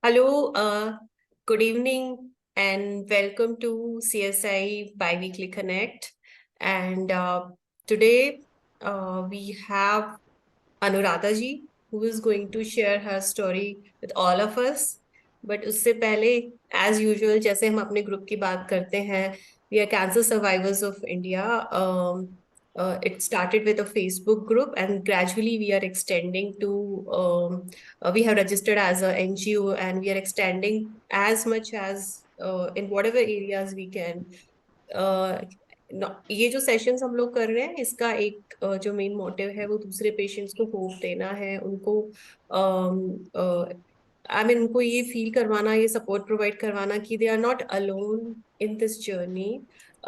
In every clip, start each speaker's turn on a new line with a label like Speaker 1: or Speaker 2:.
Speaker 1: Hello, good evening, and welcome to CSI Biweekly Connect. And today we have Anuradha ji, who is going to share her story with all of us. But उससे पहले, as usual, जैसे हम अपने group की बात करते हैं, we are cancer survivors of India. It started with a Facebook group, and gradually we are extending to. We have registered as a NGO, and we are extending as much as in whatever areas we can. अ, ये जो sessions हम लोग कर रहे हैं इसका एक जो मेन मोटिव है वो दूसरे पेशेंट्स को होप देना है उनको आई मीन उनको ये फील करवाना ये सपोर्ट प्रोवाइड करवाना कि they are not alone in this journey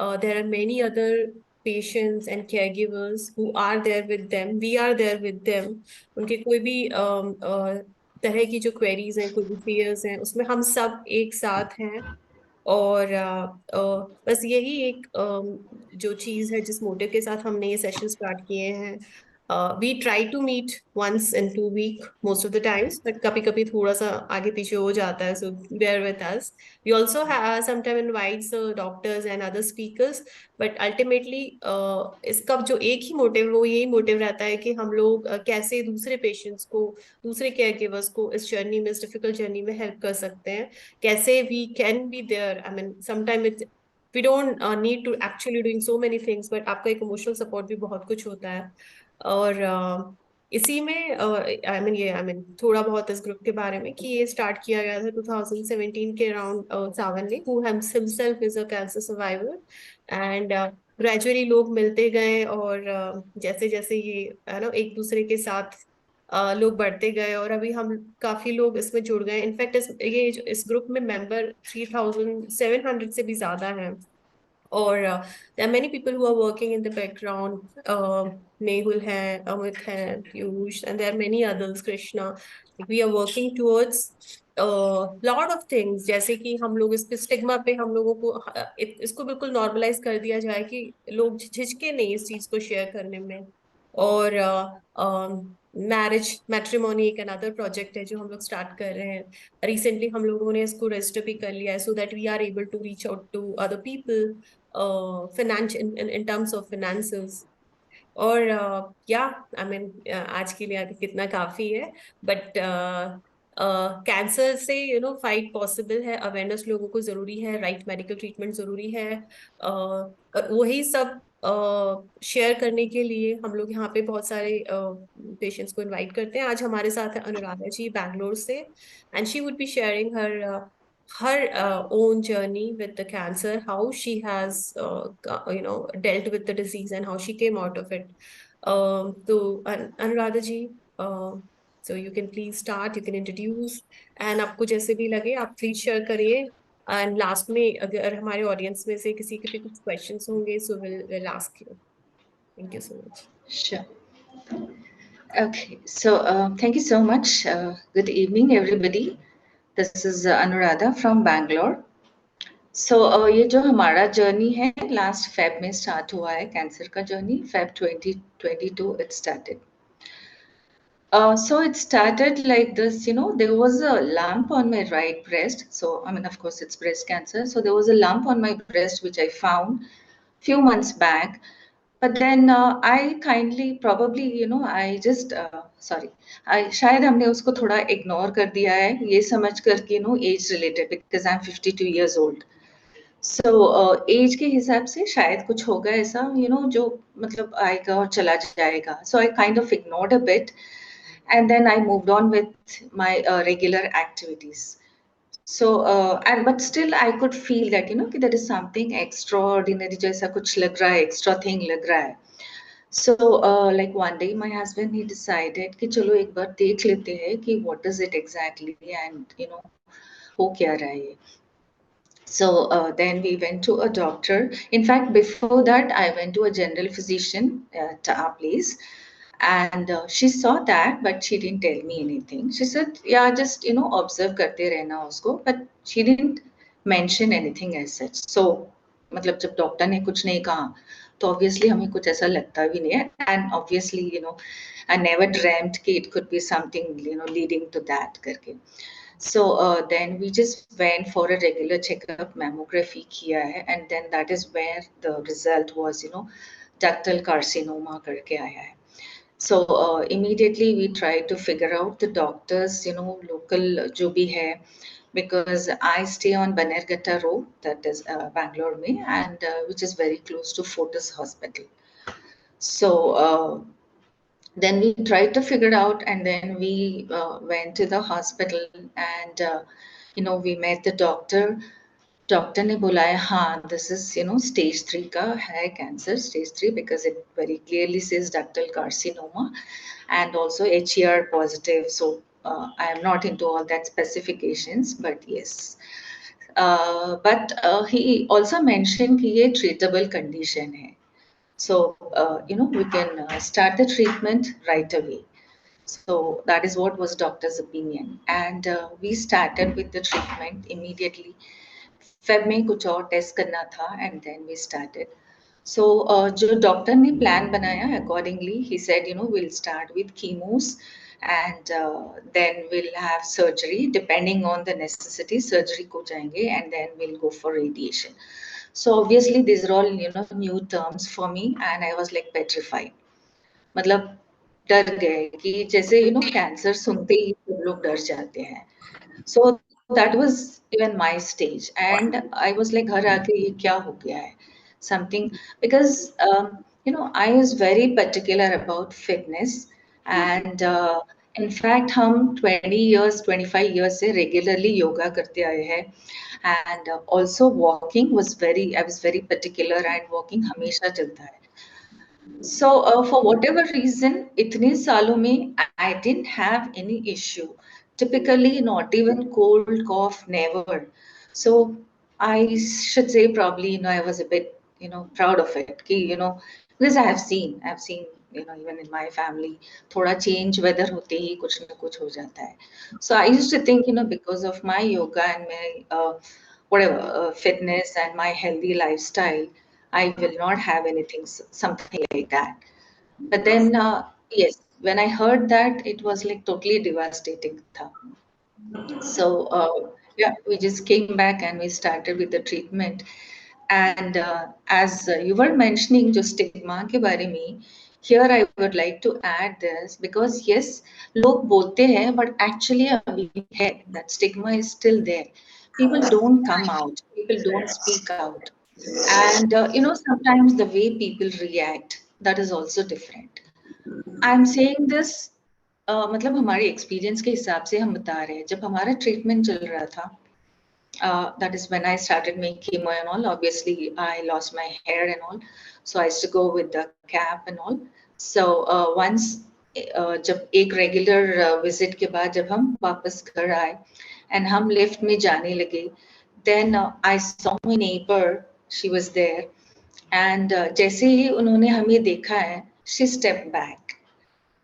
Speaker 1: there are many other patients and care givers who are there with them we are there with them उनके कोई भी तरह की जो क्वेरीज हैं कोई भी फियर्स हैं उसमें हम सब एक साथ हैं और बस यही एक जो चीज है जिस मोटिव के साथ हमने ये सेशन स्टार्ट किए हैं we try to meet once in 2 week most of the times but कभी कभी थोड़ा सा आगे पीछे हो जाता है so bear with us we also sometime invites doctors and other speakers but ultimately इसका जो एक ही मोटिव वो यही मोटिव रहता है कि हम लोग कैसे दूसरे पेशेंट्स को दूसरे केयर गिवर्स को इस जर्नी में इस डिफिकल्ट जर्नी में हेल्प कर सकते हैं कैसे we can be there. I mean, sometimes it's we don't need to actually doing so many things, but आपका एक इमोशनल सपोर्ट भी बहुत कुछ होता है और इसी में आई मीन थोड़ा बहुत इस ग्रुप के बारे में कि ये स्टार्ट किया गया था 2017 के अराउंड सावन ने who himself is a cancer survivor and gradually लोग मिलते गए और जैसे जैसे ये है ना एक दूसरे के साथ लोग बढ़ते गए और अभी हम काफी लोग इसमें जुड़ गए इनफैक्ट इस ग्रुप में मेंबर 3700 से भी ज्यादा हैं और there are many people who are working in the background Mehul है अमित है Piyush and there are many others Krishna we are working towards lot of things जैसे कि हम लोग इस पे स्टिग्मा पे हम लोगों को इसको बिल्कुल नॉर्मलाइज कर दिया जाए कि लोग झिझके नहीं इस चीज को शेयर करने में और मैरिज मैट्रिमोनी एक अनदर प्रोजेक्ट है जो हम लोग स्टार्ट कर रहे हैं रिसेंटली हम लोगों ने इसको रजिस्टर भी कर लिया है so that we are able to reach out to other people finance in terms of finances और या आई मीन आज के लिए आगे कितना काफी है बट कैंसर से फाइट पॉसिबल है अवेयरनेस लोगों को जरूरी है राइट मेडिकल ट्रीटमेंट जरूरी है वही सब शेयर करने के लिए हम लोग यहाँ पे बहुत सारे पेशेंट्स को इनवाइट करते हैं आज हमारे साथ है अनुराधा जी बैंगलोर से and she would be sharing her own journey with the cancer, how she has, dealt with the disease and how she came out of it. So, Anuradha ji, so you can please start, you can introduce, and आपको जैसे भी लगे आप please share करिए and last में अगर हमारे audience में से किसी के भी कुछ क्वेश्चंस होंगे so will ask you thank you so much
Speaker 2: Sure. Okay, so thank you so much. Good evening, everybody. This is Anuradha from Bangalore. So ये जो हमारा जर्नी है लास्ट फेब में स्टार्ट हुआ है कैंसर का journey Feb 2022 it started. So it started like this, there was a lump on my right breast. So, I mean, of course, it's breast cancer. So there was a lump on my breast, which I found few months back. But then I kindly, probably, I just, sorry, शायद हमने उसको थोड़ा ignore कर दिया है, ये समझ कर कि, age related, because I'm 52 years old. So age के हिसाब से शायद कुछ होगा ऐसा, जो मतलब आएगा और चला जाएगा. So I kind of ignored a bit. And then I moved on with my regular activities. So, but still I could feel that, कि there is something extraordinary, जैसा कुछ लग रहा है, extra thing लग रहा है. So, like one day my husband, he decided कि चलो एक बार देख लेते हैं कि what is it exactly and, हो क्या रहा है ये. So then we went to a doctor. In fact, before that, I went to a general physician at our place. And she saw that, but she didn't tell me anything. She said, yeah, just, observe karte rehna usko. But she didn't mention anything as such. So, मतलब जब doctor ने कुछ नहीं कहा, तो obviously हमें कुछ ऐसा लगता भी नहीं है. And obviously, I never dreamt कि it could be something, leading to that करके. So then we just went for a regular checkup, mammography किया है, and then that is where the result was, ductal carcinoma करके आया है. So immediately we tried to figure out the doctors, local जो भी है, because I stay on Banerghatta Road, that is Bangalore में, and which is very close to Fortis Hospital. So then we tried to figure out, and then we went to the hospital, and we met the doctor. Doctor ने बोला है हाँ this is stage 3 का है cancer, stage 3, because it very clearly says ductal carcinoma and also HER positive. So I am not into all that specifications, but yes. But he also mentioned कि ये treatable condition है. So, we can start the treatment right away. So that is what was doctor's opinion. And we started with the treatment immediately. Feb में कुछ और test करना था and then we started. So जो doctor ने plan बनाया accordingly, he said, we'll start with chemos, and then we'll have surgery depending on the necessity. Surgery को जाएंगे and then we'll go for radiation. So obviously these are all new terms for me, and I was like petrified. मतलब डर गए कि जैसे cancer सुनते ही सब लोग डर जाते हैं. So that was even my stage, and I was like घर आके ये क्या हो गया है something, because I was very particular about fitness, and in fact हम 20 years 25 years से regularly yoga करते आए हैं, and also walking was very, I was very particular, and walking हमेशा चलता है. So for whatever reason, इतने सालों में I didn't have any issue. Typically, not even cold, cough, never. So I should say probably, I was a bit, proud of it. कि, because I've seen, even in my family, थोड़ा change weather होते ही कुछ ना कुछ हो जाता है. So I used to think, because of my yoga and my whatever fitness and my healthy lifestyle, I will not have anything, something like that. But then, yes, when I heard that, it was like totally devastating. Tha. So, yeah, we just came back and we started with the treatment. And as you were mentioning, just stigma ke bare mein, here I would like to add this, because yes, log bolte hain, but actually abhi bhi hai, that stigma is still there. People don't come out. People don't speak out. And sometimes the way people react, that is also different. I'm saying this, मतलब हमारे experience के हिसाब से हम बता रहे हैं. जब हमारा ट्रीटमेंट चल रहा था, that is when I started making chemo and all. Obviously I lost my hair and all, so I used to go with the cap and all. So once जब एक रेगुलर विजिट के बाद जब हम वापस घर आए and हम लिफ्ट में जाने लगे, then I saw my neighbor, she was there, and जैसे ही उन्होंने हमें देखा है, she stepped back.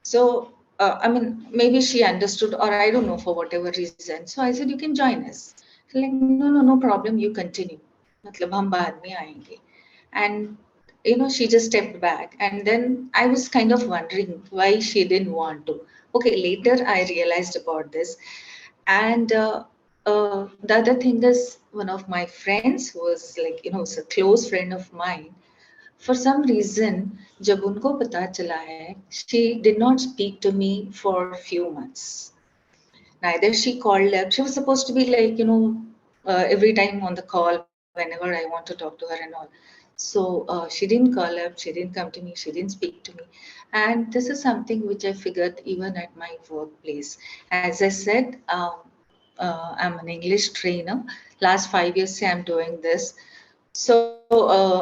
Speaker 2: So, I mean, maybe she understood, or I don't know, for whatever reason. So I said, you can join us. She's like, no problem, you continue. मतलब हम बाद में आएंगे. And, she just stepped back. And then I was kind of wondering why she didn't want to. Okay, later I realized about this. And the other thing is, one of my friends who was like, was a close friend of mine, for some reason, जब उनको पता चला है, she did not speak to me for a few months. Neither she called up. She was supposed to be like, every time on the call whenever I want to talk to her and all. So she didn't call up, she didn't come to me, she didn't speak to me. And this is something which I figured even at my workplace. As I said, I'm an English trainer. Last 5 years I'm doing this. So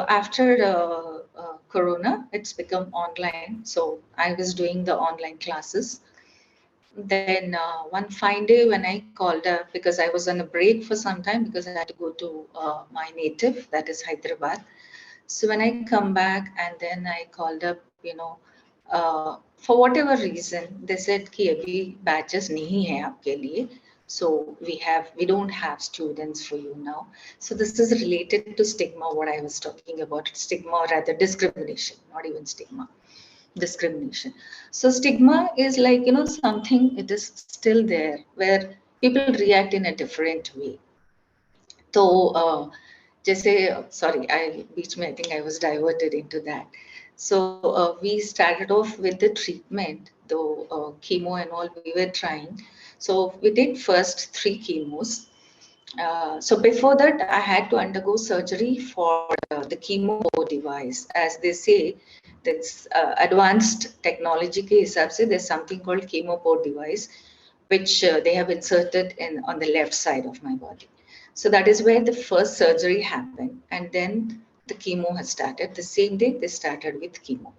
Speaker 2: after Corona, it's become online. So I was doing the online classes. Then one fine day when I called up, because I was on a break for some time because I had to go to my native, that is Hyderabad. So when I come back and then I called up, for whatever reason, they said कि अभी batches नहीं है आपके लिए. So we don't have students for you now. So this is related to stigma, what I was talking about, stigma, or rather discrimination, not even stigma, discrimination. So stigma is like, something, it is still there, where people react in a different way. तो जैसे sorry, I बीच में I think I was diverted into that. So we started off with the treatment, though chemo and all we were trying. So we did first 3 chemos. So before that, I had to undergo surgery for the chemo device. As they say, that's advanced technology के हिसाब से there's something called chemo device, which they have inserted in on the left side of my body. So that is where the first surgery happened, and then the chemo has started. The same day they started with chemo.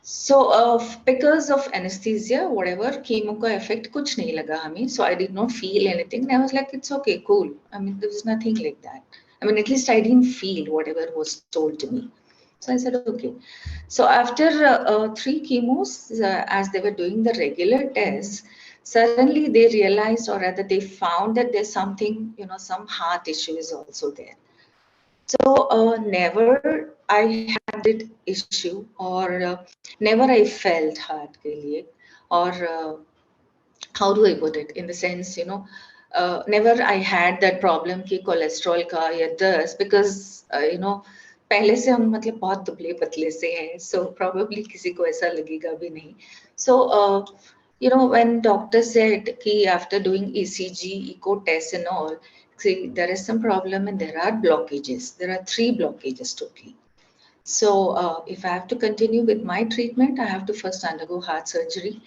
Speaker 2: So because of anesthesia, whatever, chemo का effect कुछ नहीं लगा हमें. So I did not feel anything. And I was like, it's okay, cool. I mean, there was nothing like that. I mean, at least I didn't feel whatever was told to me. So I said, okay. So after 3 chemos, as they were doing the regular tests, suddenly they realized, or rather they found that there's something, some heart issue is also there. So never I had that issue, or never I felt heart ke liye, or how do I put it? In the sense, never I had that problem कि cholesterol का या दस्त, because पहले से हम मतलब बहुत दुबले पतले से हैं, so probably किसी को ऐसा लगेगा भी नहीं. So when doctor said कि after doing ECG, echo test and all, see, there is some problem and there are blockages. There are 3 blockages totally. So if I have to continue with my treatment, I have to first undergo heart surgery,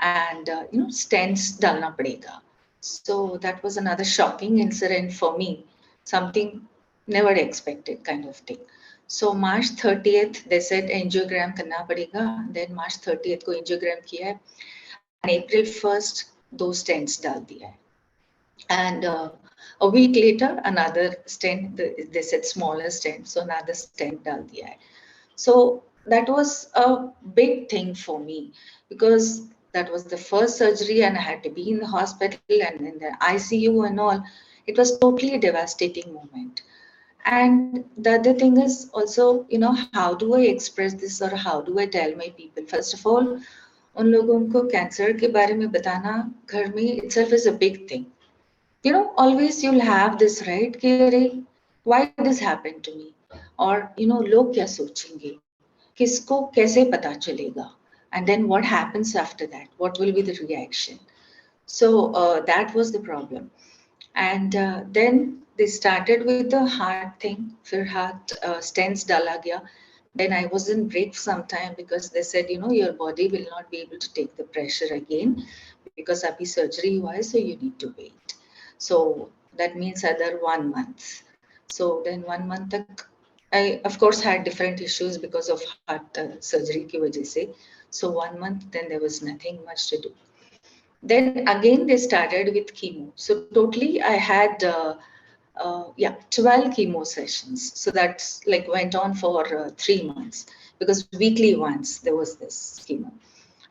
Speaker 2: and stents dalna padega. So that was another shocking incident for me, something never expected kind of thing. So March 30th they said angiogram karna padega. Then March 30th ko angiogram kiya hai, and April 1st those stents dal diya hai. And a week later another stent, they said smaller stent, so another stent dal diya hai. So that was a big thing for me, because that was the first surgery and I had to be in the hospital and in the ICU and all. It was totally a devastating moment. And the other thing is also, how do I express this, or how do I tell my people? First of all, उन लोगों को cancer के बारे में बताना घर में itself is a big thing. Always you'll have this, right? कि why this happened to me? Or, लोग क्या सोचेंगे? किसको कैसे पता चलेगा? And then what happens after that? What will be the reaction? So that was the problem. And then they started with the heart thing. फिर heart stents डाला गया. Then I was in break sometime because they said, your body will not be able to take the pressure again because abhi surgery हुआ है, so you need to wait. So that means other 1 month. So then 1 month tak, I of course had different issues because of heart surgery ki wajah se. So 1 month, then there was nothing much to do. Then again they started with chemo. So totally I had 12 chemo sessions. So that's like went on for 3 months, because weekly once there was this chemo.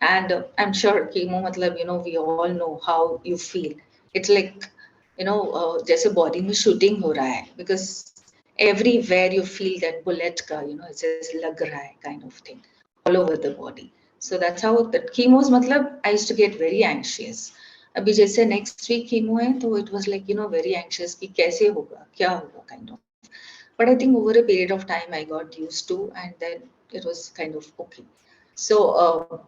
Speaker 2: And I'm sure chemo matlab, we all know how you feel. It's like जैसे body में shooting हो रहा है, because everywhere you feel that bullet का it says लग रहा है kind of thing all over the body. So that's how the chemos matlab I used to get very anxious. अभी जैसे next week chemo है, तो it was like very anxious कि कैसे होगा, क्या होगा kind of. But I think over a period of time I got used to, and then it was kind of okay. So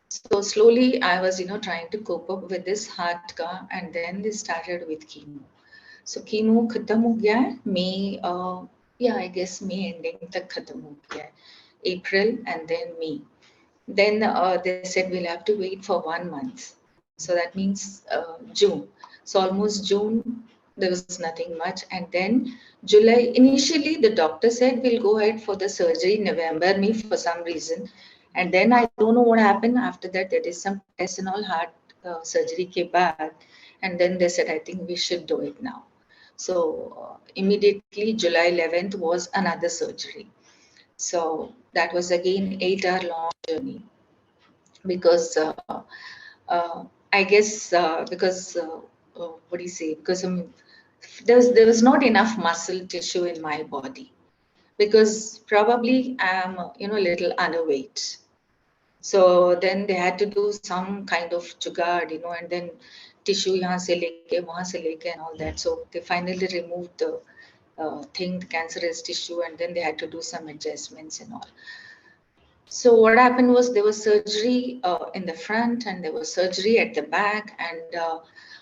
Speaker 2: so slowly I was trying to cope up with this heart ka, and then they started with chemo. So chemo khatam ho gaya hai May, I guess May ending tak khatam ho gaya hai. April and then May. Then they said we'll have to wait for 1 month. So that means June. So almost June there was nothing much, and then July. Initially the doctor said we'll go ahead for the surgery November May for some reason, and then I don't know what happened after that. There is some test and all heart surgery ke baad, and then they said I think we should do it now. So immediately July 11th was another surgery. So that was again 8-hour long journey, because I guess because what do you say? Because there was not enough muscle tissue in my body, because probably I'm a little underweight. So then they had to do some kind of jugaad, and then tissue यहाँ से लेके वहाँ से लेके and all that. So they finally removed the thing, the cancerous tissue, and then they had to do some adjustments and all. So what happened was there was surgery in the front and there was surgery at the back, and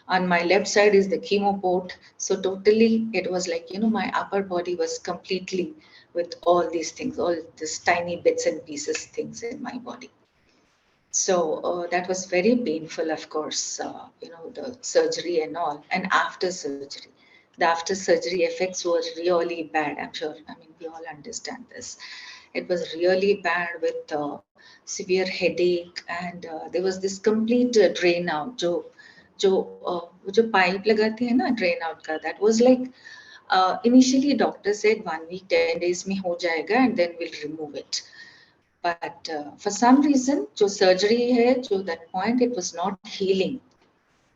Speaker 2: on my left side is the chemo port. So totally it was like, my upper body was completely with all these things, all these tiny bits and pieces things in my body. So that was very painful, of course, the surgery and all. And after surgery, the after surgery effects were really bad. I'm sure, I mean, we all understand this. It was really bad with severe headache, and there was this complete drain out. जो pipe लगाते हैं ना drain out का, that was like initially doctor said 1 week 10 days में हो जाएगा and then we'll remove it. But for some reason, जो surgery है, जो that point, it was not healing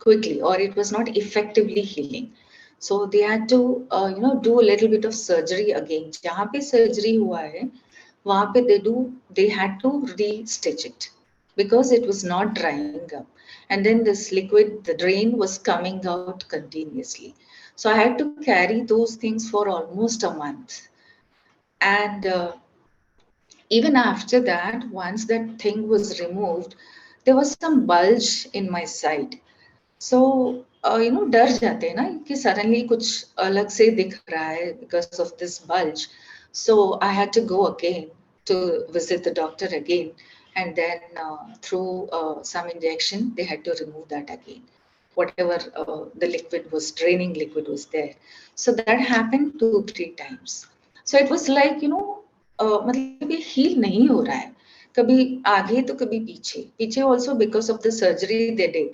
Speaker 2: quickly, or it was not effectively healing. So they had to, do a little bit of surgery again. जहाँ पे surgery हुआ है, वहाँ पे they had to re-stitch it because it was not drying up. And then this liquid, the drain was coming out continuously. So I had to carry those things for almost a month. And even after that, once that thing was removed, there was some bulge in my side. So, डर जाते हैं ना कि suddenly कुछ अलग से दिख रहा है because of this bulge. So I had to go again to visit the doctor again, and then through some injection, they had to remove that again. Whatever the liquid was, draining liquid was there. So that happened 2-3 times. So it was like, मतलब ये heal नहीं हो रहा है. कभी आगे तो कभी पीछे also because of the surgery they did.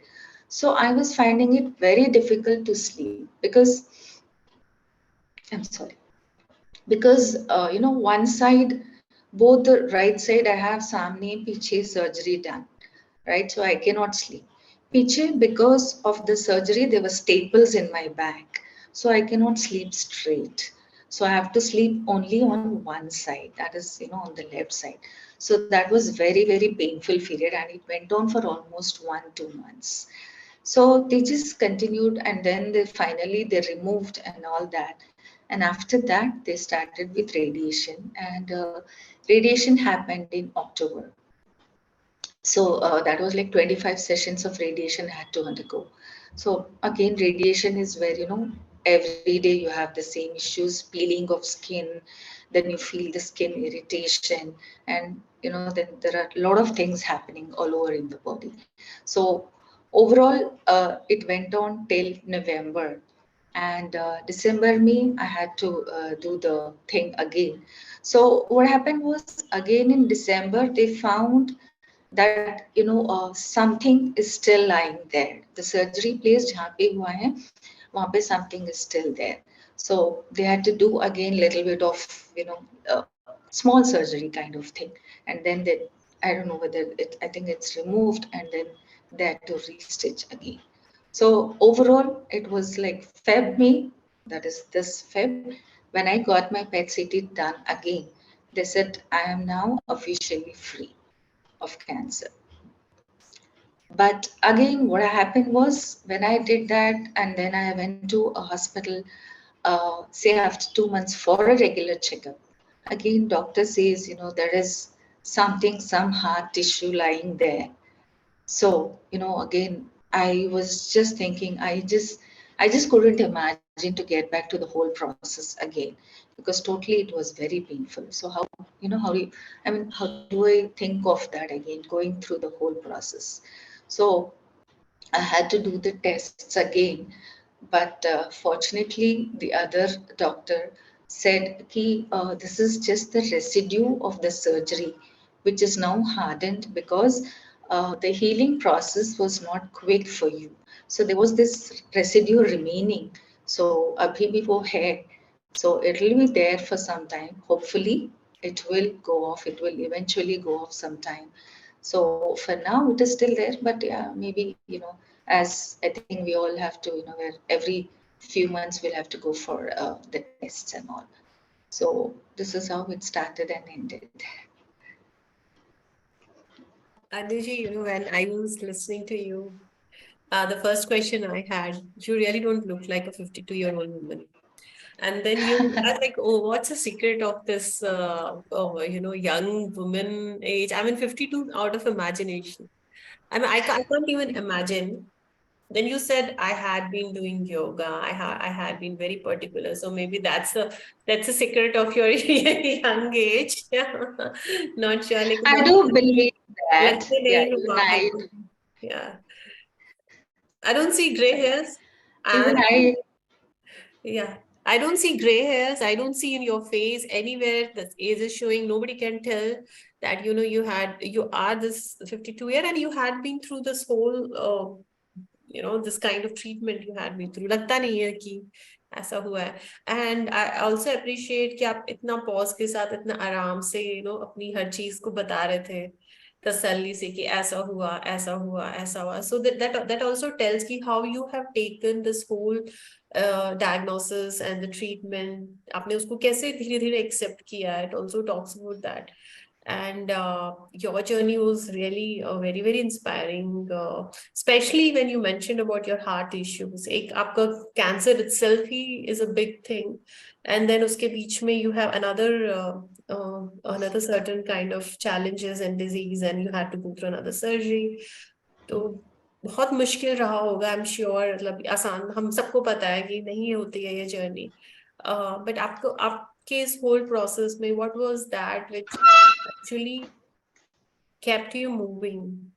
Speaker 2: So I was finding it very difficult to sleep because I'm sorry, because one side, both the right side I have samne piche surgery done, right? So I cannot sleep. Piche, because of the surgery, there were staples in my back, so I cannot sleep straight. So I have to sleep only on one side, that is, on the left side. So that was very painful period, and it went on for almost 1-2 months. So they just continued, and then they removed and all that. And after that, they started with radiation, and radiation happened in October. So that was like 25 sessions of radiation had to undergo. So again, radiation is where, every day you have the same issues, peeling of skin, then you feel the skin irritation, and, then there are a lot of things happening all over in the body. So overall, it went on till November. And December me, I had to do the thing again. So what happened was, again in December, they found that something is still lying there. The surgery place जहाँ पे हुआ है, वहाँ पे something is still there. So they had to do again little bit of small surgery kind of thing, and then I don't know whether I think it's removed, and then they had to restitch again. So overall, it was like Feb May, that is this Feb, when I got my PET CT done again. They said I am now officially free of cancer. But again, what happened was when I did that, and then I went to a hospital, say after 2 months for a regular checkup. Again, doctor says, there is something, some hard tissue lying there. So, again, I was just thinking, I just couldn't imagine to get back to the whole process again, because totally it was very painful. So how do I think of that again, going through the whole process? So I had to do the tests again, but fortunately, the other doctor said, this is just the residue of the surgery, which is now hardened because the healing process was not quick for you. So there was this residue remaining. So abhi bhi wo hai. So it will be there for some time. Hopefully, it will go off. It will eventually go off sometime. So for now, it is still there, but yeah, maybe, as I think we all have to, where every few months we'll have to go for the tests and all. So this is how it started and ended.
Speaker 1: Anuji, when I was listening to you, the first question I had, you really don't look like a 52-year-old woman. And then I was like, oh, what's the secret of this, young woman age? I mean, 52 out of imagination. I mean, I can't even imagine. Then you said I had been doing yoga. I had been very particular. So maybe that's the secret of your young age. Yeah. Not sure. Like,
Speaker 2: I do believe that.
Speaker 1: लगते
Speaker 2: Yeah,
Speaker 1: नहीं हो
Speaker 2: even
Speaker 1: आप
Speaker 2: I,
Speaker 1: एकदम. Yeah. I don't see gray hairs.
Speaker 2: even
Speaker 1: And
Speaker 2: I,
Speaker 1: yeah, I don't see gray hairs. I don't see in your face anywhere that age is showing. Nobody can tell that you are this 52-year and you had been through this whole this kind of treatment you had been through. लगता नहीं है कि ऐसा हुआ है. And I also appreciate कि आप इतना पॉज के साथ इतना आराम से अपनी हर चीज को बता रहे थे तसल्ली से कि ऐसा हुआ ऐसा हुआ ऐसा हुआ. So that also tells कि how you have taken this whole diagnosis and the treatment. आपने उसको कैसे धीरे धीरे accept किया. It also talks about that. And your journey was really very very inspiring, especially when you mentioned about your heart issues. एक आपका cancer itself he is a big thing, and then उसके बीच में you have another certain kind of challenges and disease, and you had to go through another surgery. तो बहुत मुश्किल रहा होगा, I am sure. मतलब आसान हम सबको पता है कि नहीं होती है ये जर्नी. बट आपको आपके इस होल प्रोसेस में what was that which actually kept you moving?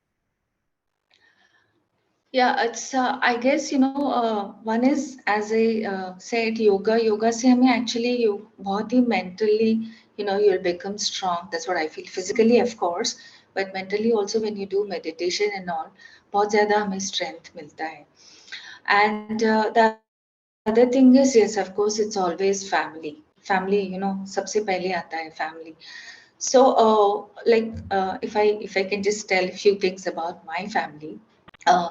Speaker 2: yeah, it's, I guess, one is, as I said, yoga से हमें actually बहुत ही mentally, you'll become strong. That's what I feel. Physically, of course, but mentally also when you do meditation and all, बहुत ज़्यादा हमें strength मिलता है. And the other thing is, yes, of course, it's always family. Family, सबसे पहले आता है family. So, if I can just tell a few things about my family. Uh,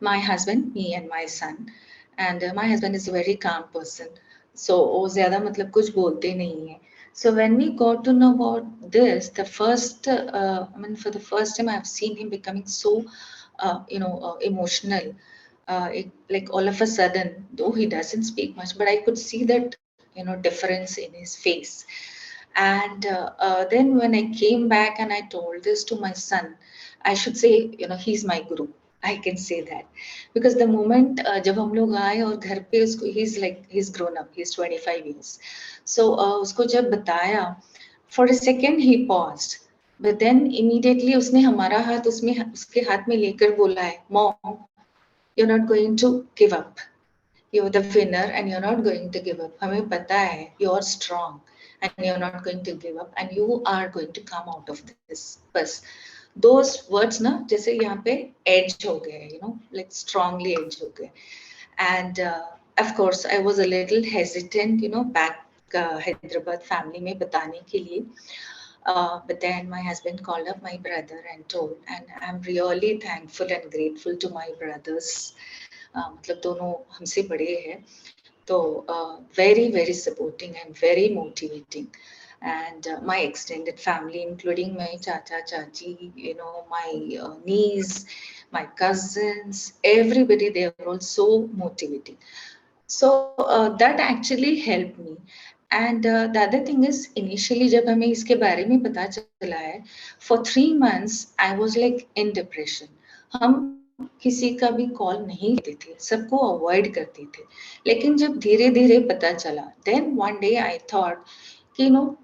Speaker 2: my husband, me and my son, and my husband is a very calm person. So वो ज़्यादा मतलब कुछ बोलते नहीं है. So when we got to know about this, I mean, for the first time, I've seen him becoming so, emotional. Like all of a sudden, though he doesn't speak much, but I could see that, difference in his face. And then when I came back and I told this to my son, I should say, he's my guru. I can say that because the moment जब हम लोग आए और घर पे उसको he's grown up, he's 25 years. So उसको जब बताया, for a second he paused, but then immediately उसने हमारा हाथ उसके हाथ में लेकर बोला है, Mom, you're not going to give up. You're the winner and you're not going to give up. हमें पता है you're strong and you're not going to give up and you are going to come out of this. बस those words ना जैसे यहाँ पे edge हो गए, like strongly edge हो गए. And of course I was a little hesitant, back Hyderabad family में बताने के लिए. But then my husband called up my brother and told, and I'm really thankful and grateful to my brothers. मतलब दोनों हमसे बड़े हैं, तो very very supporting and very motivating. And my extended family, including my chacha chachi, my niece, my cousins, everybody, they are all so motivating. So that actually helped me. And the other thing is, initially जब हमें इसके बारे में पता चला है, for 3 months I was like in depression. हम किसी का भी कॉल नहीं लेते थे, सबको अवॉइड करते थे. लेकिन जब धीरे धीरे पता चला, then one day I thought कि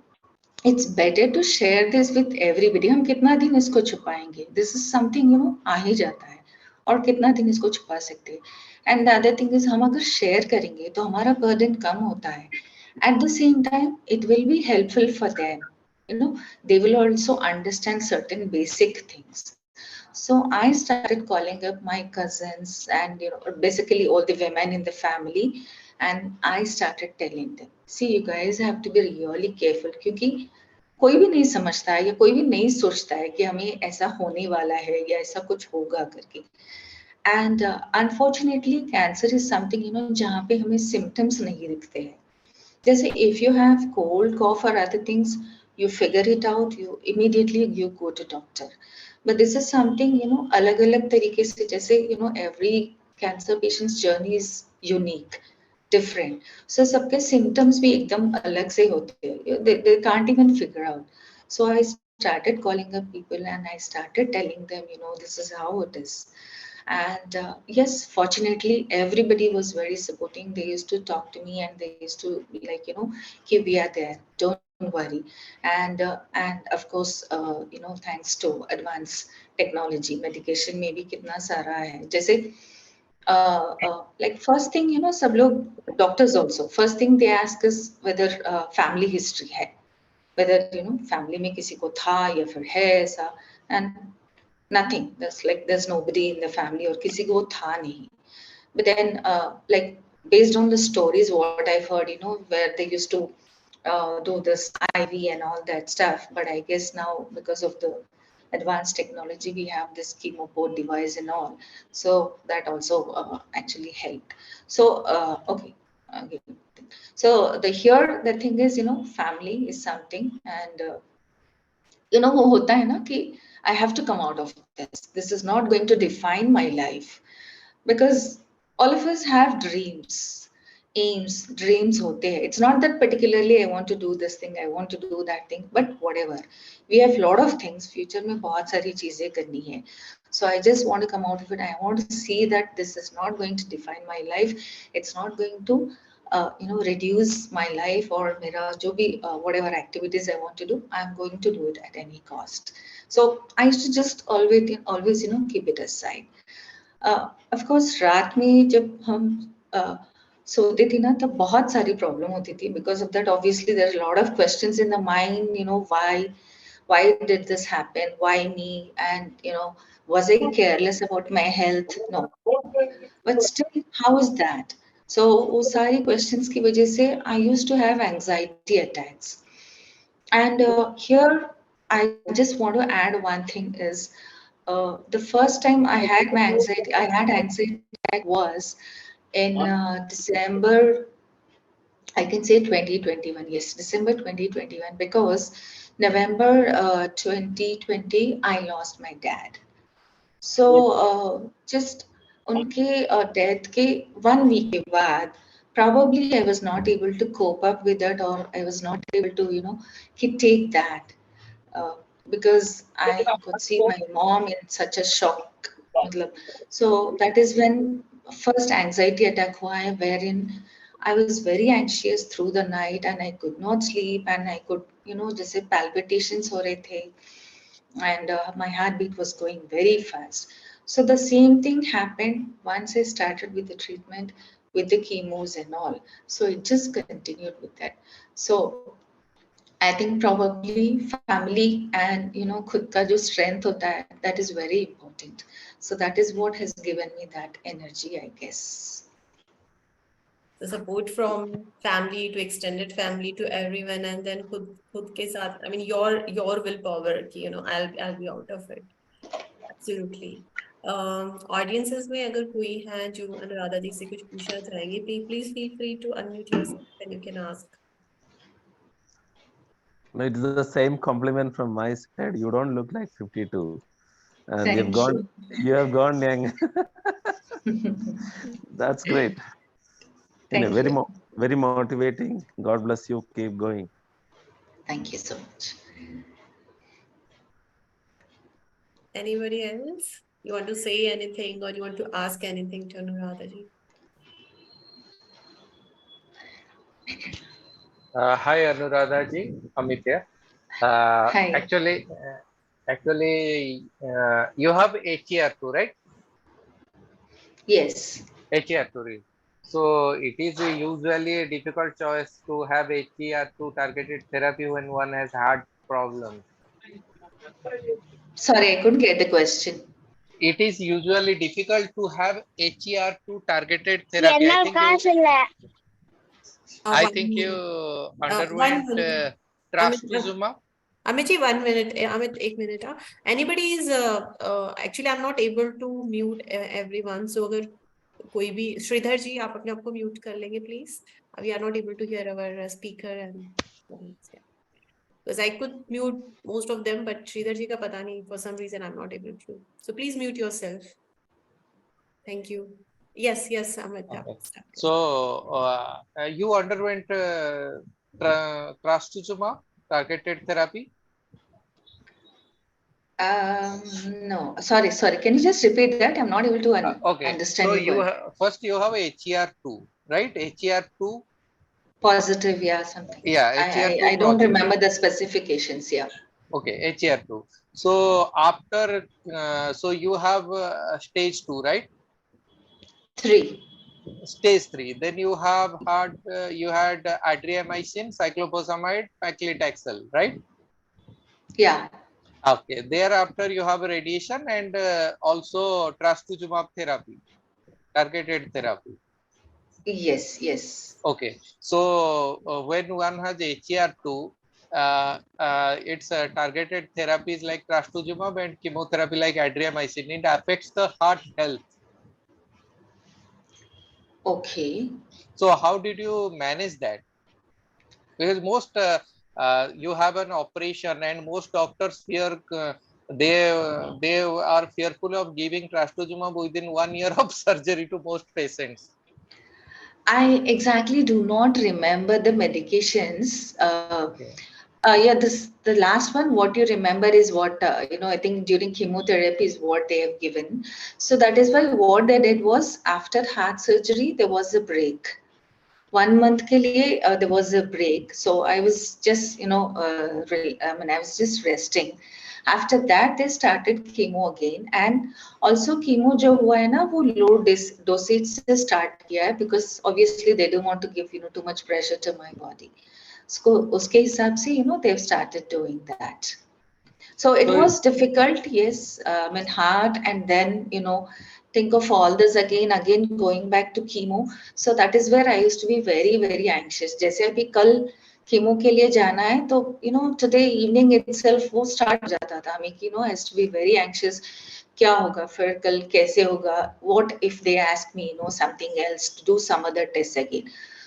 Speaker 2: it's better to share this with everybody. हम कितना दिन इसको छुपाएंगे? This is something आ ही जाता है, और कितना दिन इसको छुपा सकते हैं. And the other thing is, हम अगर शेयर करेंगे तो हमारा burden कम होता है. At the same time, it will be helpful for them. They will also understand certain basic things. So I started calling up my cousins and basically all the women in the family, and I started telling them, see, you guys have to be really careful, क्योंकि कोई भी नहीं समझता है या कोई भी नहीं सोचता है कि हमें ऐसा होने वाला है या ऐसा कुछ होगा करके. And unfortunately, cancer is something जहाँ पे हमें symptoms नहीं दिखते हैं. जैसे if you have cold, cough or other things, you figure it out, you immediately you go to doctor. But this is something, alag alag tarike se, jaise, every cancer patient's journey is unique, different. So सबके symptoms भी एकदम अलग से होते हैं. They can't even figure out. So I started calling up people and I started telling them, this is how it is. And yes, fortunately, everybody was very supporting. They used to talk to me and they used to be like, "Ki we are there. Don't worry." And of course, thanks to advanced technology, medication में भी कितना सारा है. जैसे like first thing, सब लोग doctors also. First thing they ask is whether family history है, whether family में किसी को था या फिर है ऐसा, and nothing. There's nobody in the family or किसी को वो था नहीं. But then like based on the stories what I've heard, where they used to do this IV and all that stuff. But I guess now because of the advanced technology, we have this chemoport device and all. So that also actually helped. So okay. So the thing is, family is something, and वो होता है ना कि I have to come out of this. This is not going to define my life, because all of us have dreams, aims, dreams hote hain. It's not that particularly I want to do this thing, I want to do that thing, but whatever. We have lot of things. Future में बहुत सारी चीजें करनी है. So I just want to come out of it. I want to see that this is not going to define my life. It's not going to reduce my life or मेरा जो भी whatever activities I want to do, I'm going to do it at any cost. So I used to just always keep it aside. Of course रात में जब हम सोते थे ना तब बहुत सारी प्रॉब्लम होती थी. Because of that obviously there are lot of questions in the mind, why did this happen, why me, and was I careless about my health? No, but still, how is that? So वो सारी questions की वजह से I used to have anxiety attacks. And here I just want to add one thing is, the first time I had anxiety attack was in December, I can say 2021. Yes, December 2021, because November 2020, I lost my dad. So just उनके death के 1 week के बाद, probably I was not able to cope up with that, or I was not able to, take that. Uh, because I could see my mom in such a shock. So that is when first anxiety attack hua, wherein I was very anxious through the night and I could not sleep, and I could, जैसे palpitations हो रहे थे, and my heartbeat was going very fast. So the same thing happened once I started with the treatment, with the chemos and all. So it just continued with that. So I think probably family and खुद का जो strength होता है, that is very important. So that is what has given me that energy, I guess.
Speaker 1: The support from family to extended family to everyone, and then खुद के साथ, I mean your willpower कि I'll be out of it. Absolutely. Audiences में अगर कोई है जो अनुराधा जी से कुछ पूछना चाहेंगे, please feel free to unmute yourself and you can ask.
Speaker 3: No, it is the same compliment from my side. You don't look like 52, and you have gone young. That's great.
Speaker 2: Thank
Speaker 3: very
Speaker 2: you.
Speaker 3: very motivating. God bless you. Keep going.
Speaker 2: Thank you so much.
Speaker 1: Anybody else? You want to say anything or you want to ask anything to Anuradha ji?
Speaker 4: Hi Anuradha ji, Amit here.
Speaker 2: Hi.
Speaker 4: Actually, you have HER2, right?
Speaker 2: Yes.
Speaker 4: HER2. So it is usually a difficult choice to have HER2 targeted therapy when one has heart problems.
Speaker 2: Sorry, I couldn't get the question.
Speaker 4: It is usually difficult to have HER2 targeted therapy. I think you underwent trastuzumab.
Speaker 1: Amit ji, 1 minute. Amit, 1 minute. Anybody is actually I'm not able to mute everyone. So अगर कोई भी, श्रीधर जी आप अपने आप को mute कर लेंगे please. We are not able to hear our speaker and yeah. because I could mute most of them, but Sridhar ji ka pata nahi, for some reason I'm not able to. So please mute yourself. Thank you. Yes, Amit.
Speaker 4: Okay. So you underwent trastuzumab targeted therapy?
Speaker 2: No, sorry. Can you just repeat that? I'm not able to
Speaker 4: Okay.
Speaker 2: understand
Speaker 4: So
Speaker 2: your word.
Speaker 4: first you have HER2, right? HER2.
Speaker 2: Positive, yeah, something.
Speaker 4: Yeah, HER2
Speaker 2: I don't
Speaker 4: positive.
Speaker 2: remember the specifications. Yeah.
Speaker 4: Okay, HER2. So after, so you have stage 2, right?
Speaker 2: 3.
Speaker 4: Stage 3. Then you have had you had adriamycin, cyclophosphamide, paclitaxel, right?
Speaker 2: Yeah.
Speaker 4: Okay. Thereafter you have radiation and also trastuzumab therapy, targeted therapy.
Speaker 2: Yes.
Speaker 4: Okay. So when one has HER2, it's targeted therapies like trastuzumab and chemotherapy like adriamycin. It affects the heart health.
Speaker 2: Okay.
Speaker 4: So how did you manage that? Because most you have an operation and most doctors fear they are fearful of giving trastuzumab within 1 year of surgery to most patients.
Speaker 2: I exactly do not remember the medications.
Speaker 4: Okay.
Speaker 2: Yeah, the last one. What you remember is what I think during chemotherapy is what they have given. So that is why what they did was after heart surgery there was a break. 1 month ke liye, there was a break. So I was just I was just resting. After that they started chemo again, and also chemo जो हुआ है ना वो low dosage से start किया है, because obviously they don't want to give too much pressure to my body. So उसके हिसाब से they've started doing that. So it
Speaker 4: So
Speaker 2: was difficult, yes, hard, and then think of all this again going back to chemo. So that is where I used to be very very anxious. जैसे अभी कल chemo के लिए जाना है तो today evening itself वो start हो जाता था हमें I used to be very anxious. क्या होगा फिर कल कैसे होगा? What if they ask me something else, to do some other tests again?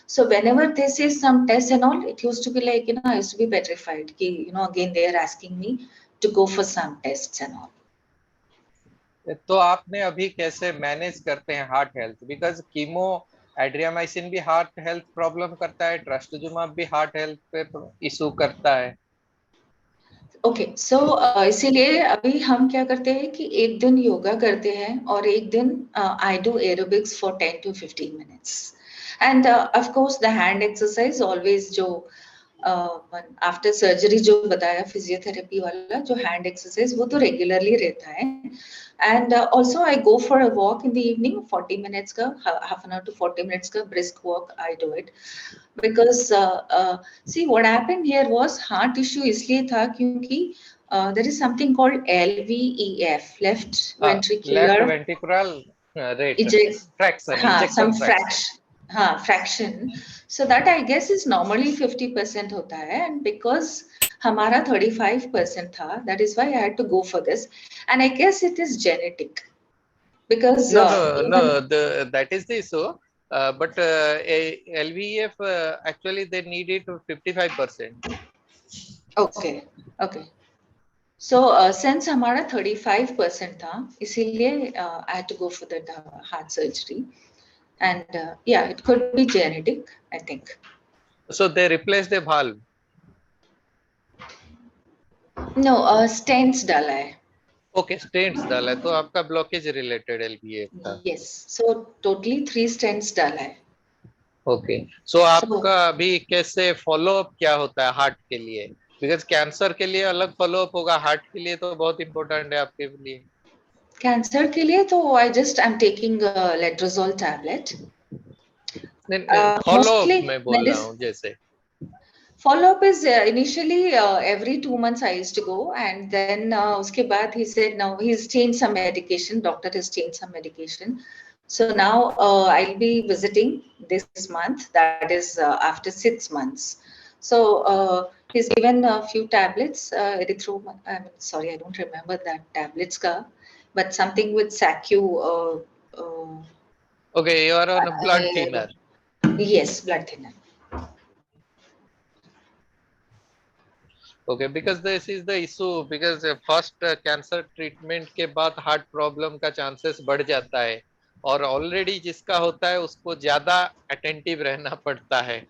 Speaker 2: So whenever they say some tests and all, it used to be like I used to be petrified. Again they are asking me to go for some tests and all.
Speaker 4: तो आपने अभी कैसे manage करते हैं heart health? Because chemo adriamycin भी heart health problem करता है, ट्रस्टुजुमाब भी हार्ट हेल्थ पे इशू करता है.
Speaker 2: ओके सो इसीलिए अभी हम क्या करते हैं कि एक दिन योगा करते हैं और एक दिन I do aerobics for 10 to 15 minutes. And of course the hand exercise always जो आफ्टर सर्जरी जो बताया फिजियोथेरेपी वाला जो हैंड एक्सरसाइज वो तो रेगुलरली रहता है. And also I go for a walk in the evening 40 minutes का, half an hour to 40 minutes का brisk walk I do it. Because see what happened here was heart issue इसलिए था क्योंकि there is something called LVEF, left ventricular
Speaker 4: rate fraction,
Speaker 2: some
Speaker 4: ejection fraction.
Speaker 2: fraction. So that I guess is normally 50% होता है, and because हमारा 35% था, that is why I had to go for this, and I guess it is genetic because
Speaker 4: That is the issue. But LVEF actually they need it to 55%.
Speaker 2: Okay. So since हमारा 35% था, इसीलिए I had to go for the heart surgery, and yeah, it could be genetic, I think.
Speaker 4: So they replace the valve.
Speaker 2: No, stents डाला है.
Speaker 4: Okay, stents डाला है, तो आपका blockage related LVEF था.
Speaker 2: Yes, so totally 3 stents डाला है.
Speaker 4: Okay, so आपका अभी कैसे follow up क्या होता है हार्ट के लिए? Because कैंसर के लिए अलग follow up होगा, हार्ट के लिए तो बहुत important है आपके लिए.
Speaker 2: कैंसर के लिए तो I'm taking a letrozole tablet.
Speaker 4: follow up
Speaker 2: Mostly
Speaker 4: मैं बोल रहा हूँ जैसे.
Speaker 2: Follow up is initially every 2 months I used to go, and then उसके बाद he said now he's changed some medication. Doctor has changed some medication. So now I'll be visiting this month. That is after 6 months. So he's given a few tablets. Sorry, I don't remember that tablets ka, but something with SACU.
Speaker 4: Okay, you are on a blood thinner.
Speaker 2: Yes, blood thinner.
Speaker 4: Okay, because this is the issue, because first cancer treatment के बाद heart problem का chances बढ़ जाता है, और already जिसका होता है उसको ज्यादा attentive रहना पड़ता है.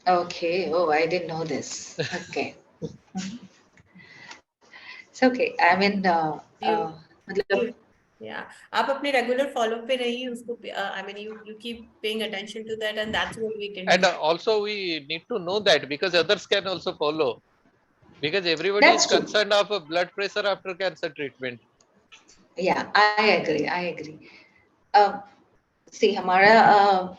Speaker 2: Okay. Oh, I didn't know this. Okay. It's okay. I mean,
Speaker 1: You,
Speaker 2: मतलब
Speaker 1: yeah, आप अपने regular follow पे रहिए उसको. I mean, you keep paying attention to that, and that's what we can
Speaker 4: And
Speaker 1: do.
Speaker 4: also we need to know that, because others can also follow, because everybody is
Speaker 2: that's true.
Speaker 4: concerned of blood pressure after cancer treatment.
Speaker 2: Yeah, I agree. I agree. Um, See, हमारा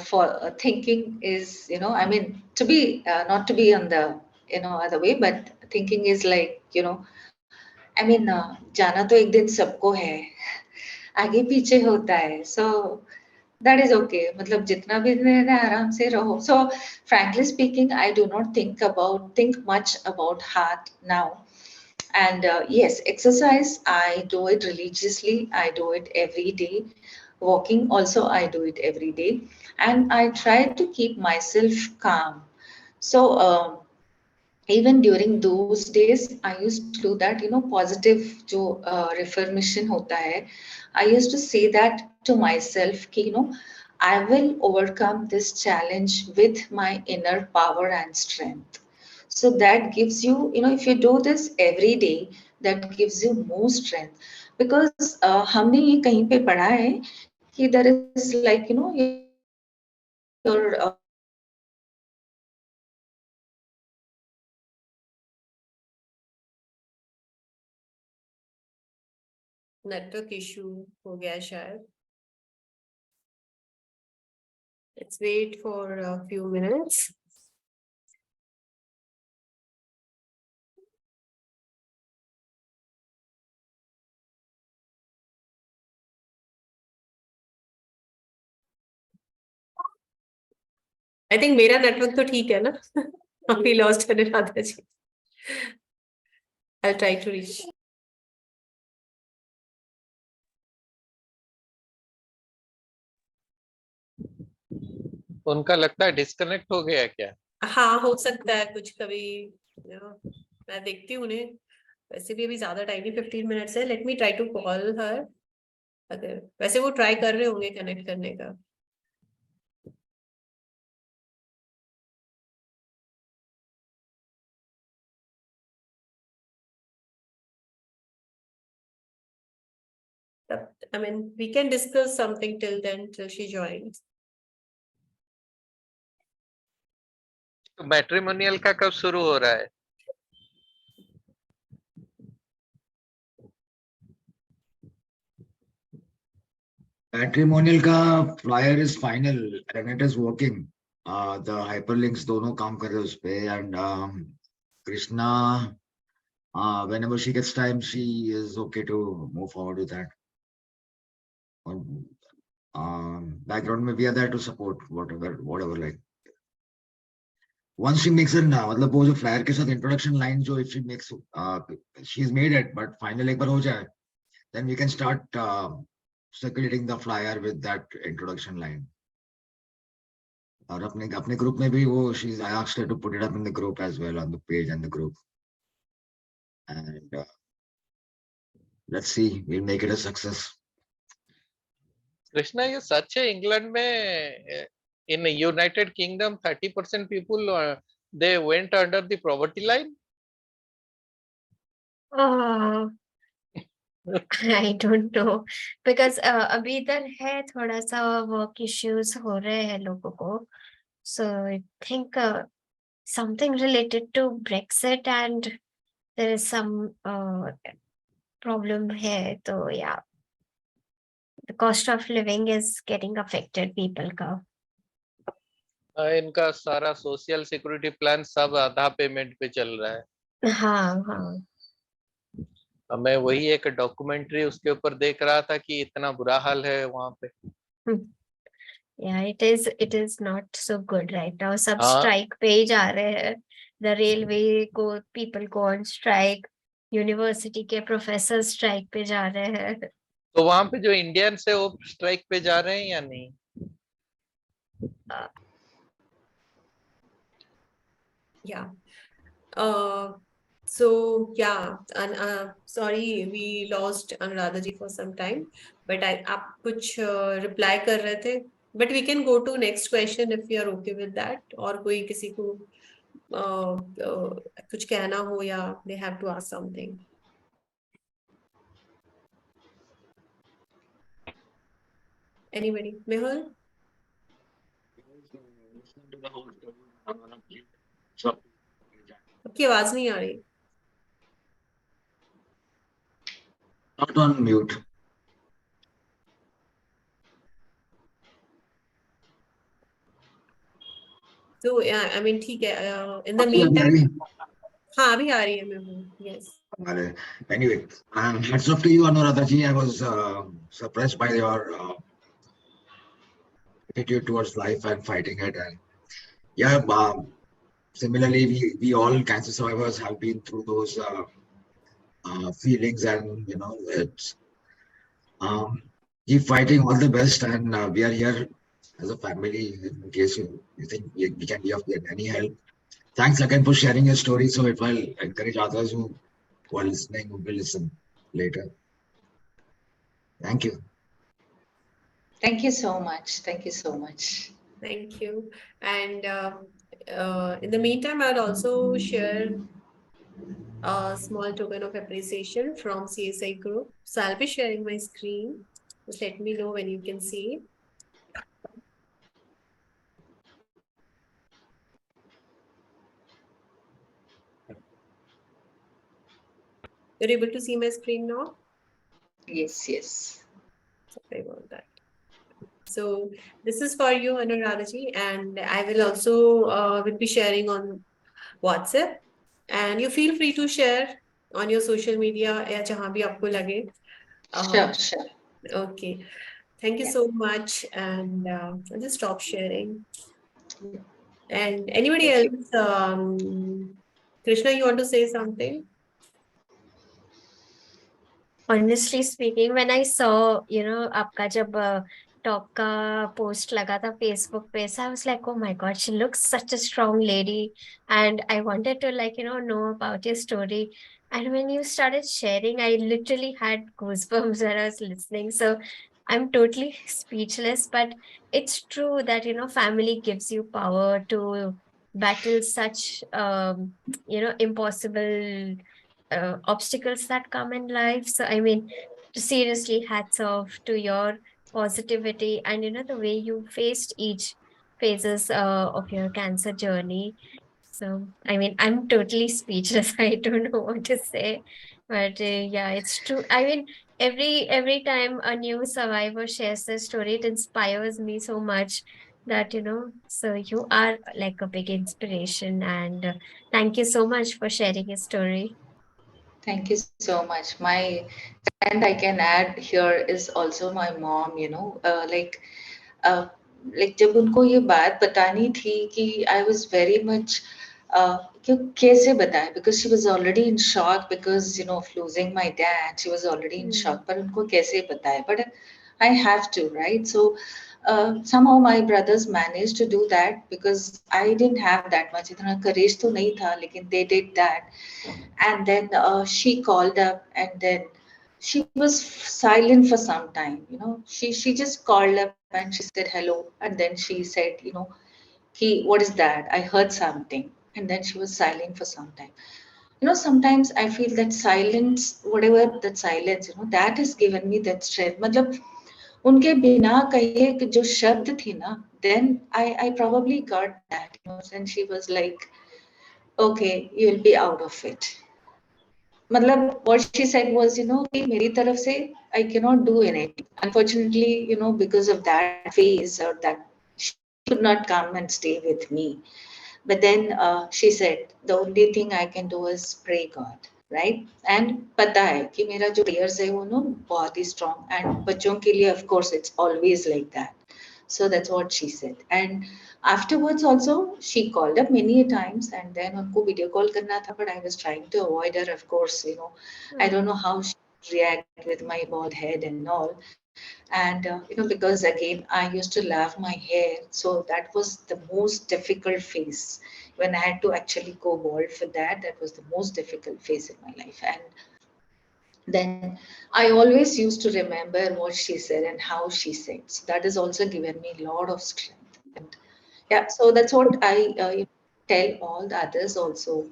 Speaker 2: for thinking is, I mean, to be not to be on the other way, but thinking is like, I mean, जाना तो एक दिन सबको है, आगे पीछे होता है, so that is okay. मतलब जितना भी रहना है आराम से रहो. So frankly speaking, I do not think much about heart now. And yes, exercise, I do it religiously. I do it every day. Walking also, I do it every day. And I try to keep myself calm. So even during those days, I used to do that, positive जो reformation होता है. I used to say that to myself कि, I will overcome this challenge with my inner power and strength. So that gives you, if you do this every day, that gives you more strength. Because हमने ये कहीं पे पढ़ा है कि there is like, your
Speaker 1: Network issue हो गया शायद. Let's wait for a few minutes. I think मेरा network तो ठीक है ना? We lost Anuradha ji. I'll try to reach.
Speaker 4: उनका लगता है डिस्कनेक्ट हो गया क्या?
Speaker 1: हाँ, हो सकता है कुछ कभी. मैं देखती हूँ उन्हें. वैसे भी अभी ज्यादा टाइम नहीं, 15 मिनट्स है. Let me try to call her. अगर वैसे वो ट्राई कर रहे होंगे कनेक्ट करने का. I mean, we can discuss something till then, till she joins.
Speaker 4: तो मैट्रिमोनियल का कब शुरू हो रहा है?
Speaker 5: मैट्रिमोनियल का flyer is final and it is working. The hyperlinks दोनों काम कर रहे हैं उस पे. And Krishna, whenever she gets time, she is okay to move forward with that. Background में we are there to support whatever like. Once she makes it now, मतलब वो जो फ्लायर के साथ इंट्रोडक्शन लाइन जो if she makes, she's made it, but final एक बार हो जाए, then we can start circulating the flyer with that introduction line. और अपने group में भी वो I asked her to put it up in the group as well, on the page and the group. And let's see, we'll make it a success.
Speaker 4: Krishna, ये सच है England में, in United Kingdom 30% people they went under the poverty line?
Speaker 6: I don't know because अभी इधर है थोड़ा सा work issues हो रहे हैं लोगों को. So I think something related to Brexit and there is some problem here. So yeah, the cost of living is getting affected people का.
Speaker 4: इनका सारा सोशल सिक्योरिटी प्लान सब आधा पेमेंट पे चल रहा है.
Speaker 6: हाँ हाँ.
Speaker 4: मैं वही एक डॉक्यूमेंट्री उसके ऊपर देख रहा था कि इतना बुरा हाल है वहां पे.
Speaker 6: Yeah, it is not so good right now. सब
Speaker 4: हाँ.
Speaker 6: strike पे ही जा रहे हैं. The railway people go on strike. University के professors strike पे जा रहे हैं.
Speaker 4: तो वहां पे जो इंडियंस है वो स्ट्राइक पे जा रहे हैं या नहीं?
Speaker 1: Yeah. So yeah, and sorry we lost Anuradha ji for some time, but आप कुछ reply कर रहे थे, but we can go to next question if you are okay with that. और कोई किसी को कुछ कहना हो या they have to ask something. Anybody? Mehul? आपकी आवाज नहीं आ रही.
Speaker 5: Not on mute.
Speaker 1: So yeah, I mean ठीक है. In the meantime, हाँ अभी आ रही है Mehul. Yes.
Speaker 5: Anyway, hats off to you, Anuradha ji. I was surprised by your attitude towards life and fighting it. And yeah, similarly, we all cancer survivors have been through those feelings, and it's keep fighting. All the best, and we are here as a family in case you think we can be of any help. Thanks again for sharing your story. So it will encourage others who are listening, who will listen later. Thank you.
Speaker 2: Thank you so much. Thank you so much.
Speaker 1: Thank you. And in the meantime, I'll also share a small token of appreciation from CSI group. So I'll be sharing my screen. Just let me know when you can see. You're able to see my screen now?
Speaker 2: Yes, yes.
Speaker 1: Sorry about that. So this is for you, Anuradha ji, and I will also will be sharing on WhatsApp. And you feel free to share on your social media या जहाँ भी आपको लगे.
Speaker 2: Sure, sure.
Speaker 1: Okay. Thank you so much. And I'll just stop sharing. And anybody else? Krishna, you want to say something?
Speaker 6: Honestly speaking, when I saw, आपका जब talk का post लगा था Facebook पे, so I was like, oh my God, she looks such a strong lady, and I wanted to know about your story. And when you started sharing, I literally had goosebumps when I was listening. So I'm totally speechless, but it's true that family gives you power to battle such impossible obstacles that come in life. So I mean, seriously, hats off to your positivity and the way you faced each phases of your cancer journey. So I mean, I'm totally speechless. I don't know what to say, but yeah, it's true. I mean, every time a new survivor shares their story, it inspires me so much that so you are like a big inspiration, and thank you so much for sharing your story.
Speaker 2: Thank you so much. My friend I can add here is also my mom, uh, like जब उनको ये बात बतानी थी कि I was very much कि कैसे बताएं, because she was already in shock because of losing my dad. She was already in shock. पर उनको कैसे बताएं? But I have to, right? So somehow my brothers managed to do that because I didn't have that much. इतना courage तो नहीं था, लेकिन they did that. And then she called up, and then she was silent for some time. She just called up and she said hello, and then she said, what is that? I heard something. And then she was silent for some time. Sometimes I feel that silence, whatever that silence, that has given me that strength. मतलब उनके बिना कहे कि जो शब्द थे ना, then I probably got that, and she was like, okay, you'll be out of it. मतलब what she said was, कि मेरी तरफ से I cannot do anything. Unfortunately, because of that phase, or that she could not come and stay with me. But then she said, the only thing I can do is pray God, right? And पता है कि मेरा जो prayers है वो बहुत ही strong, and बच्चों के लिए of course it's always like that. So that's what she said. And afterwards also she called up many times, and then उनको video call करना था, but I was trying to avoid her, of course. I don't know how she react with my bald head and all. And because again I used to love my hair, so that was the most difficult phase. When I had to actually go bald for that, that was the most difficult phase in my life. And then I always used to remember what she said and how she said. So that has also given me a lot of strength. And yeah, so that's what I tell all the others also.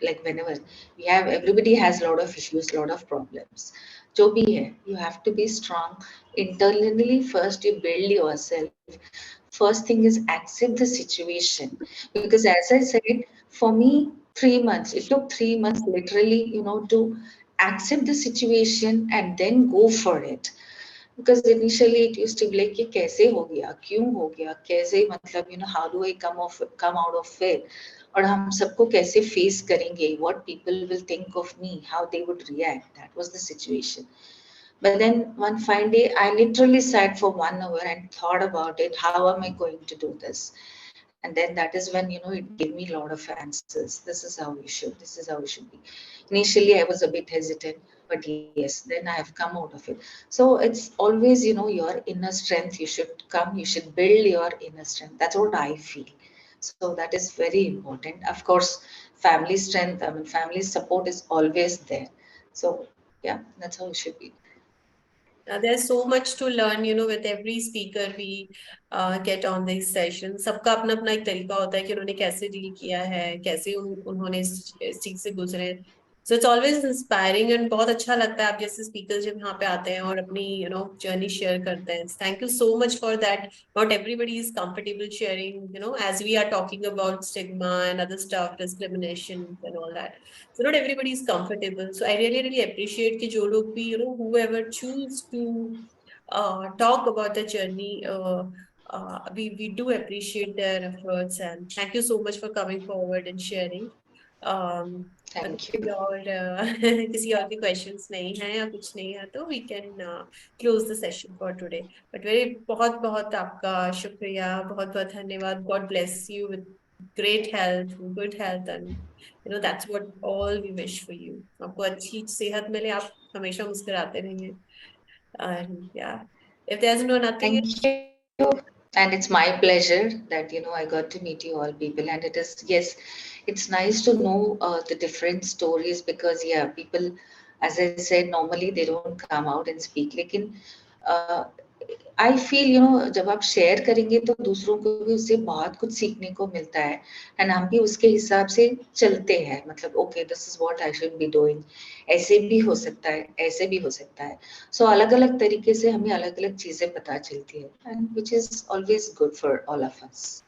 Speaker 2: Like whenever everybody has a lot of issues, a lot of problems. जो भी है, you have to be strong internally. First, you build yourself. First thing is accept the situation, because as I said, for me, 3 months. It took 3 months literally, to accept the situation and then go for it. Because initially it used to be like कि कैसे हो गया, क्यों हो गया, कैसे मतलब how do I come out of it, और हम सबको कैसे face करेंगे, what people will think of me, how they would react. That was the situation. But then one fine day, I literally sat for 1 hour and thought about it. How am I going to do this? And then that is when it gave me a lot of answers. This is how you should. This is how you should be. Initially, I was a bit hesitant, but yes, then I have come out of it. So it's always your inner strength. You should come. You should build your inner strength. That's what I feel. So that is very important. Of course, family strength. I mean, family support is always there. So yeah, that's how it should be.
Speaker 1: There's so much to learn, with every speaker we get on these sessions. सबका अपना अपना एक तरीका होता है कि उन्होंने कैसे डील किया है, कैसे उन्होंने इस चीज से गुजरे. So it's always inspiring and बहुत अच्छा लगता है आप जैसे speakers जब यहाँ पे आते हैं और अपनी journey share करते हैं. Thank you so much for that. Not everybody is comfortable sharing, as we are talking about stigma and other stuff, discrimination and all that. So not everybody is comfortable. So I really, really appreciate कि जो लोग भी, whoever choose to talk about the journey, we do appreciate their efforts, and thank you so much for coming forward and sharing.
Speaker 2: Thank
Speaker 1: किसी
Speaker 2: you.
Speaker 1: और किसी और के questions नहीं है या कुछ नहीं है तो we can close the session for today. But बहुत बहुत आपका शुक्रिया, बहुत बहुत धन्यवाद. God bless you with great health, good health, and that's what all we wish for you. आपको अच्छी सेहत मिले, आप हमेशा मुस्कुराते रहिए. And yeah, if there's nothing else.
Speaker 2: Thank you. And it's my pleasure that I got to meet you all people. And it is, yes, it's nice to know the different stories, because yeah, people, as I said, normally they don't come out and speak. लेकिन I feel जब आप share करेंगे तो दूसरों को भी उससे बहुत कुछ सीखने को मिलता है, एंड हम भी उसके हिसाब से चलते हैं. मतलब okay, this is what I should be doing. ऐसे भी हो सकता है, ऐसे भी हो सकता है. सो अलग अलग तरीके से हमें अलग अलग चीजें पता चलती है, and which is always good for all of us.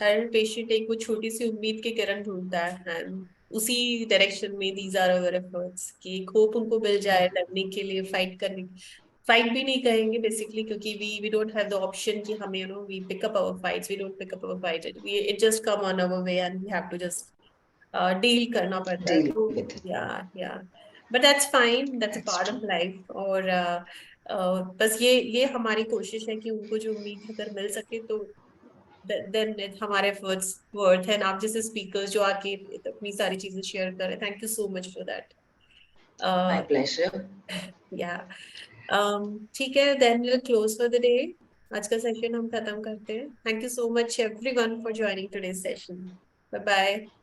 Speaker 1: Her patient एक वो छोटी सी उम्मीद की किरण ढूंढता है, and उसी डायरेक्शन में these are our efforts कि एक होप उनको मिल जाए लड़ने के लिए, फाइट करने. फाइट भी नहीं कहेंगे बेसिकली, क्योंकि we don't have the option कि हमें we pick up our fights. We don't pick up our fight. It just come on our way and we have to just deal करना पड़ता है.
Speaker 2: Deal
Speaker 1: तो
Speaker 2: with it.
Speaker 1: yeah, but that's fine. That's a part of life. और बस ये हमारी कोशिश है कि उनको जो उम्मीद अगर मिल सके तो then हमारे efforts worth है. आप जैसे speakers जो आके अपनी सारी चीजें शेयर करें, thank you so much for that.
Speaker 2: My pleasure.
Speaker 1: Yeah. ठीक है, then we'll close for the day. आज का सेशन हम खत्म करते हैं. Thank you so much everyone for joining today's session. Bye bye.